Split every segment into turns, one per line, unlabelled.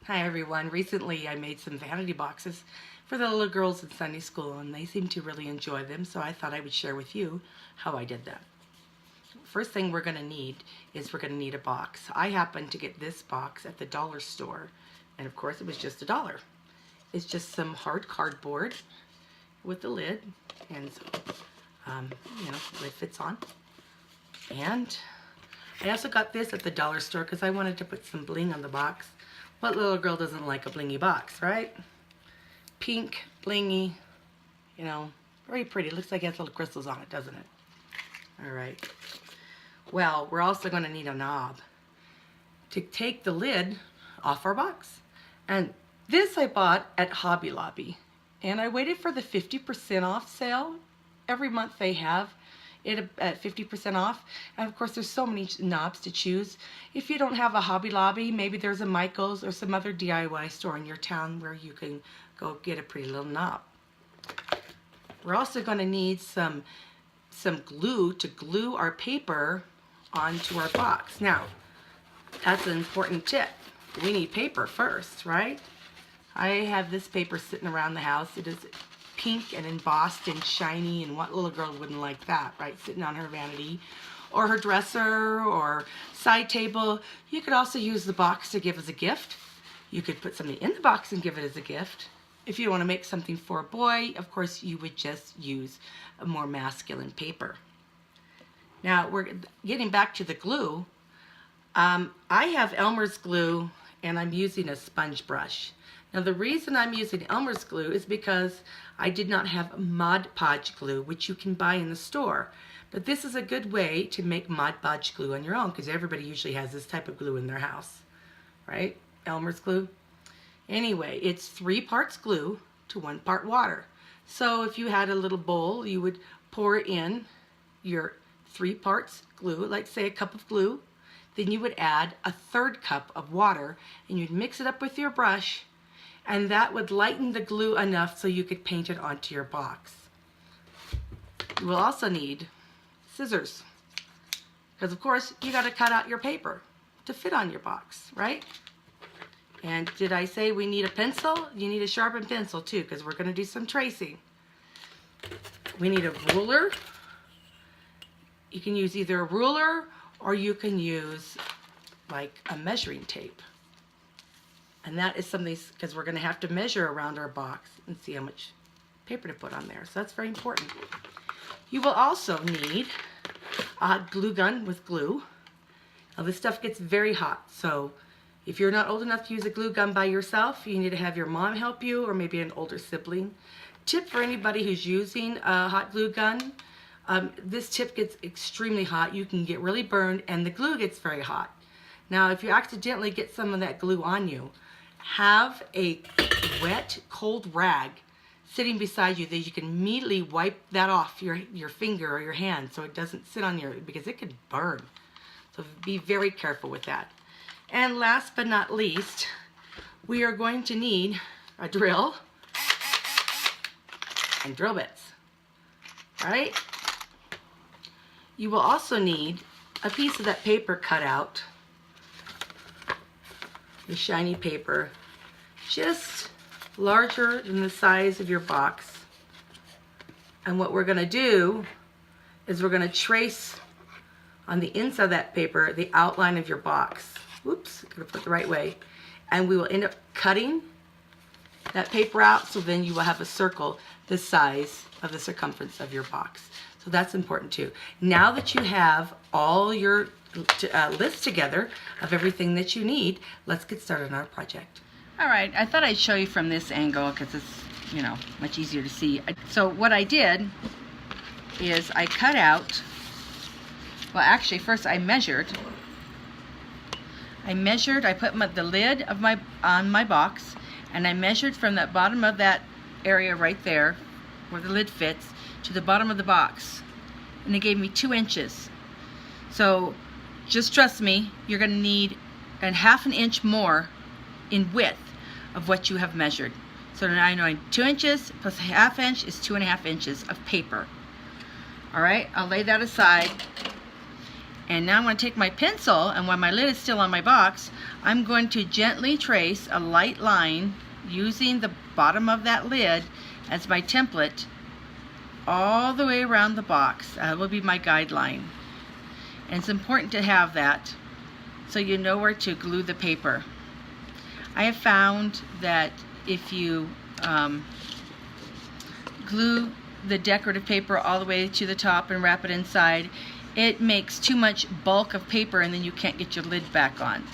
Hi everyone. Recently I made some vanity boxes for the little girls in Sunday school and they seem to really enjoy them, so I thought I would share with you how I did that. First thing we're going to need is we're going to need a box. I happened to get this box at the dollar store, and of course it was just $1. It's just some hard cardboard with the lid, and lid fits on. And I also got this at the dollar store because I wanted to put some bling on the box. What little girl doesn't like a blingy box, right? Pink, blingy, very pretty. It looks like it has little crystals on it, doesn't it? All right. Well, we're also going to need a knob to take the lid off our box. And this I bought at Hobby Lobby. And I waited for the 50% off sale. Every month they have it at 50% off, and of course there's so many knobs to choose. If you don't have a Hobby Lobby, maybe there's a Michael's or some other DIY store in your town where you can go get a pretty little knob. We're also going to need some glue to glue our paper onto our box. Now, that's an important tip. We need paper first, right? I have this paper sitting around the house. It is pink and embossed and shiny, and what little girl wouldn't like that, right? Sitting on her vanity or her dresser or side table. You could also use the box to give as a gift. You could put something in the box and give it as a gift. If you want to make something for a boy, of course you would just use a more masculine paper. Now we're getting back to the glue. I have Elmer's glue and I'm using a sponge brush. Now the reason I'm using Elmer's glue is because I did not have Mod Podge glue, which you can buy in the store. But this is a good way to make Mod Podge glue on your own, because everybody usually has this type of glue in their house, right? Elmer's glue. Anyway, it's 3 parts glue to 1 part water. So if you had a little bowl, you would pour in your 3 parts glue, like say a cup of glue. Then you would add a 1/3 cup of water, and you'd mix it up with your brush, and that would lighten the glue enough so you could paint it onto your box. You will also need scissors, because of course you got to cut out your paper to fit on your box, right? And did I say we need a pencil? You need a sharpened pencil too, because we're going to do some tracing. We need a ruler. You can use either a ruler or you can use like a measuring tape. And that is something, because we're going to have to measure around our box and see how much paper to put on there. So that's very important. You will also need a glue gun with glue. Now this stuff gets very hot, so if you're not old enough to use a glue gun by yourself, you need to have your mom help you, or maybe an older sibling. Tip for anybody who's using a hot glue gun, this tip gets extremely hot. You can get really burned, and the glue gets very hot. Now if you accidentally get some of that glue on you, have a wet, cold rag sitting beside you that you can immediately wipe that off your finger or your hand so it doesn't sit on because it could burn. So be very careful with that. And last but not least, we are going to need a drill and drill bits. All right? You will also need a piece of that paper cut out, the shiny paper, just larger than the size of your box. And what we're going to do is we're going to trace on the inside of that paper the outline of your box. Whoops, I'm going to put it the right way. And we will end up cutting that paper out, so then you will have a circle the size of the circumference of your box. So that's important too. Now that you have all your list together of everything that you need, let's get started on our project. All right, I thought I'd show you from this angle because it's, much easier to see. So what I did is I cut out, well actually first I measured, I put the lid of on my box, and I measured from the bottom of that area right there where the lid fits to the bottom of the box, and it gave me 2 inches. So just trust me, you're going to need a 1/2 inch more in width of what you have measured. So now I know 2 inches plus a 1/2 inch is 2.5 inches of paper. All right, I'll lay that aside. And now I'm going to take my pencil, and while my lid is still on my box, I'm going to gently trace a light line using the bottom of that lid as my template all the way around the box. That will be my guideline. And it's important to have that so you know where to glue the paper. I have found that if you glue the decorative paper all the way to the top and wrap it inside, it makes too much bulk of paper and then you can't get your lid back on.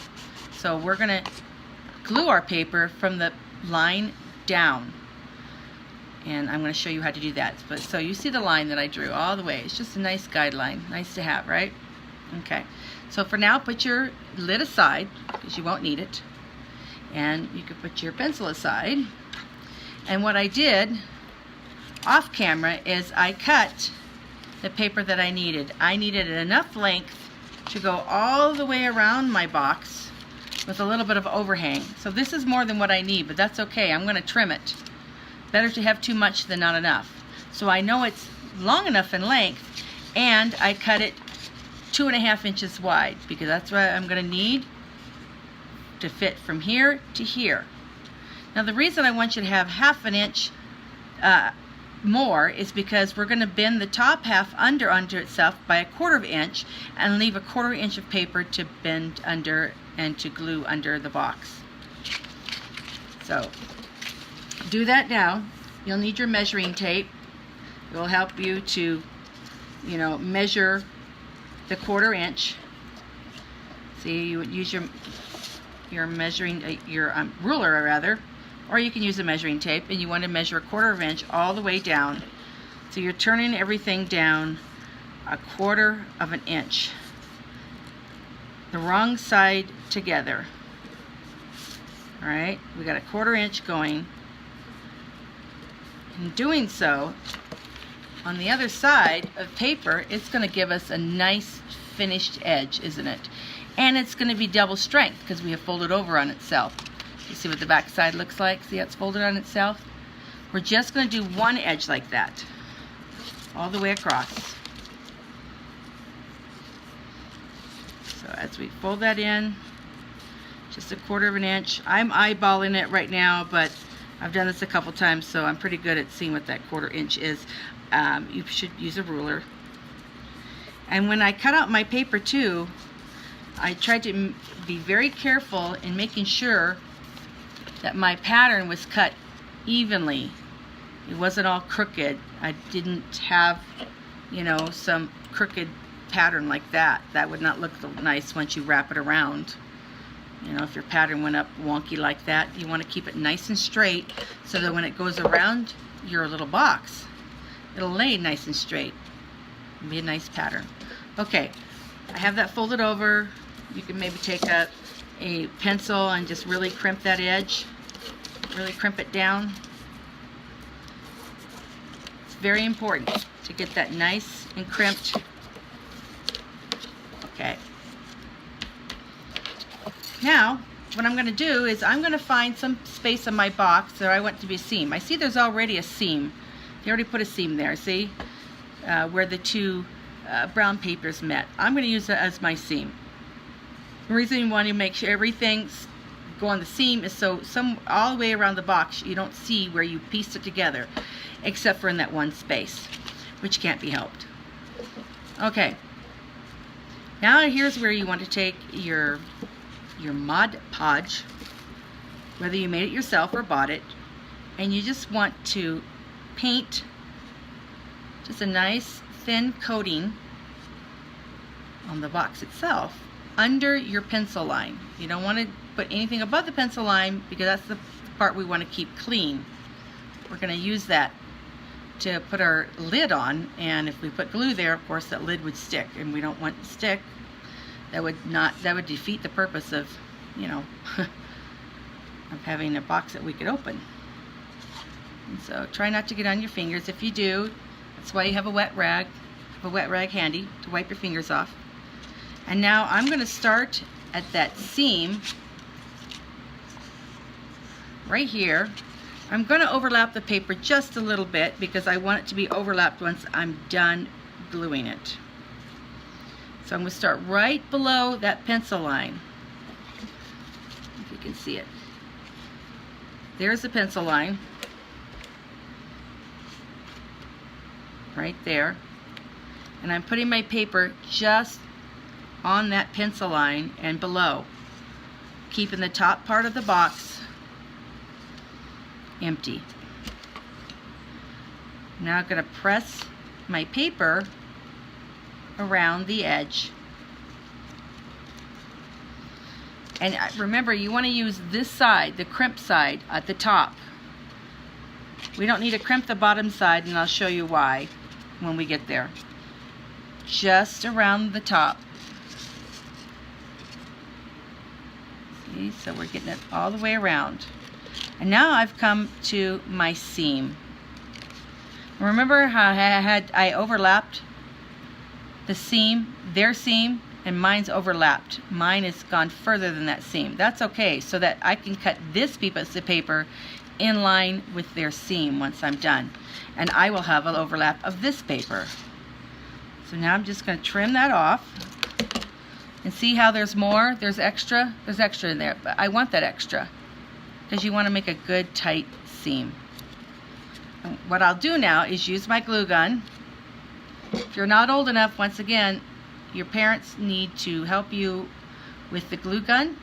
So we're going to glue our paper from the line down. And I'm going to show you how to do that. But so you see the line that I drew all the way. It's just a nice guideline. Nice to have, right? Okay. So for now, put your lid aside because you won't need it. And you can put your pencil aside. And what I did off camera is I cut the paper that I needed. I needed enough length to go all the way around my box with a little bit of overhang. So this is more than what I need, but that's okay. I'm going to trim it. Better to have too much than not enough. So I know it's long enough in length, and I cut it 2.5 inches wide because that's what I'm going to need to fit from here to here. Now the reason I want you to have 1/2 inch more is because we're going to bend the top half under itself by 1/4 inch and leave 1/4 inch of paper to bend under and to glue under the box. So do that now. You'll need your measuring tape. It will help you to, measure the 1/4 inch. See, you would use your measuring ruler rather, or you can use a measuring tape, and you want to measure 1/4 inch all the way down. So you're turning everything down 1/4 inch, the wrong side together. All right, we got 1/4 inch going. In doing so, on the other side of paper, it's going to give us a nice finished edge, isn't it? And it's going to be double strength because we have folded over on itself. You see what the back side looks like? See how it's folded on itself? We're just going to do one edge like that, all the way across. So as we fold that in, just 1/4 inch. I'm eyeballing it right now, but I've done this a couple times, so I'm pretty good at seeing what that 1/4 inch is. You should use a ruler. And when I cut out my paper too, I tried to be very careful in making sure that my pattern was cut evenly. It wasn't all crooked. I didn't have, some crooked pattern like that. That would not look nice once you wrap it around. If your pattern went up wonky like that, you want to keep it nice and straight so that when it goes around your little box, it'll lay nice and straight. It'll be a nice pattern. Okay, I have that folded over. You can maybe take a pencil and just really crimp that edge, really crimp it down. It's very important to get that nice and crimped. Okay. Now, what I'm going to do is I'm going to find some space on my box that I want to be a seam. I see there's already a seam. They already put a seam there, see? Where the two brown papers met. I'm going to use that as my seam. The reason you want to make sure everything's go on the seam is so all the way around the box you don't see where you pieced it together, except for in that one space, which can't be helped. Okay. Now here's where you want to take your Mod Podge, whether you made it yourself or bought it, and you just want to paint just a nice thin coating on the box itself under your pencil line. You don't want to put anything above the pencil line because that's the part we want to keep clean. We're going to use that to put our lid on, and if we put glue there, of course that lid would stick, and we don't want it to stick. That would defeat the purpose of, of having a box that we could open. And so try not to get on your fingers. If you do, that's why you have a wet rag handy to wipe your fingers off. And now I'm going to start at that seam right here. I'm going to overlap the paper just a little bit because I want it to be overlapped once I'm done gluing it. So I'm going to start right below that pencil line. If you can see it. There's the pencil line. Right there. And I'm putting my paper just on that pencil line and below, keeping the top part of the box empty. Now I'm going to press my paper around the edge. And remember, you want to use this side, the crimp side at the top. We don't need to crimp the bottom side, and I'll show you why when we get there. Just around the top. See, so we're getting it all the way around. And now I've come to my seam. Remember how I overlapped the seam, their seam, and mine's overlapped. Mine has gone further than that seam. That's okay, so that I can cut this piece of paper in line with their seam once I'm done. And I will have an overlap of this paper. So now I'm just going to trim that off. And see how there's more? There's extra in there. But I want that extra because you want to make a good tight seam. And what I'll do now is use my glue gun. If you're not old enough, once again, your parents need to help you with the glue gun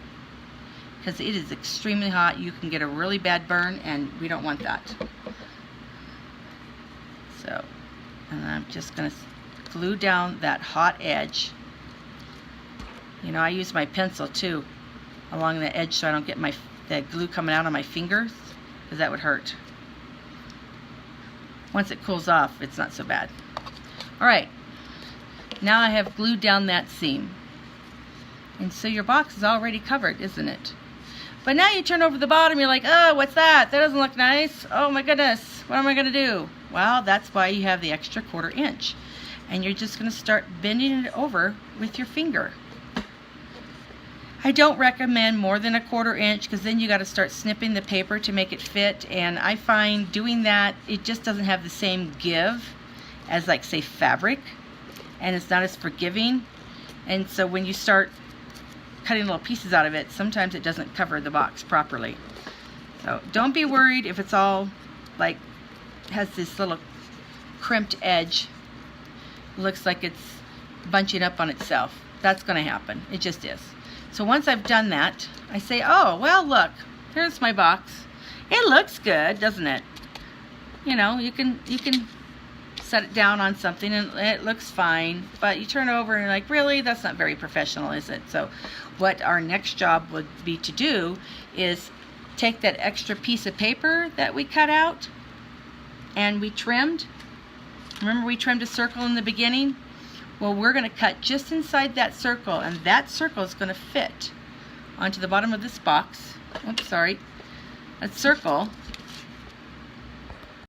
because it is extremely hot. You can get a really bad burn, and we don't want that. So, and I'm just going to glue down that hot edge. You know, I use my pencil too along the edge so I don't get the glue coming out on my fingers, because that would hurt. Once it cools off, it's not so bad. Alright, now I have glued down that seam. And so your box is already covered, isn't it? But now you turn over the bottom, you're like, oh, what's that? That doesn't look nice. Oh my goodness, what am I going to do? Well, that's why you have the extra 1/4 inch. And you're just going to start bending it over with your finger. I don't recommend more than a 1/4 inch because then you got to start snipping the paper to make it fit, and I find doing that, it just doesn't have the same give as, like, say, fabric, and it's not as forgiving. And so when you start cutting little pieces out of it, sometimes it doesn't cover the box properly. So don't be worried if it's all like has this little crimped edge, looks like it's bunching up on itself. That's going to happen. It just is. So once I've done that, I say, oh, well, look, here's my box. It looks good, doesn't it? You know, you can set it down on something and it looks fine, but you turn it over and you're like, really? That's not very professional, is it? So what our next job would be to do is take that extra piece of paper that we cut out and we trimmed. Remember we trimmed a circle in the beginning? Well, we're going to cut just inside that circle, and that circle is going to fit onto the bottom of this box. Oops, sorry. That circle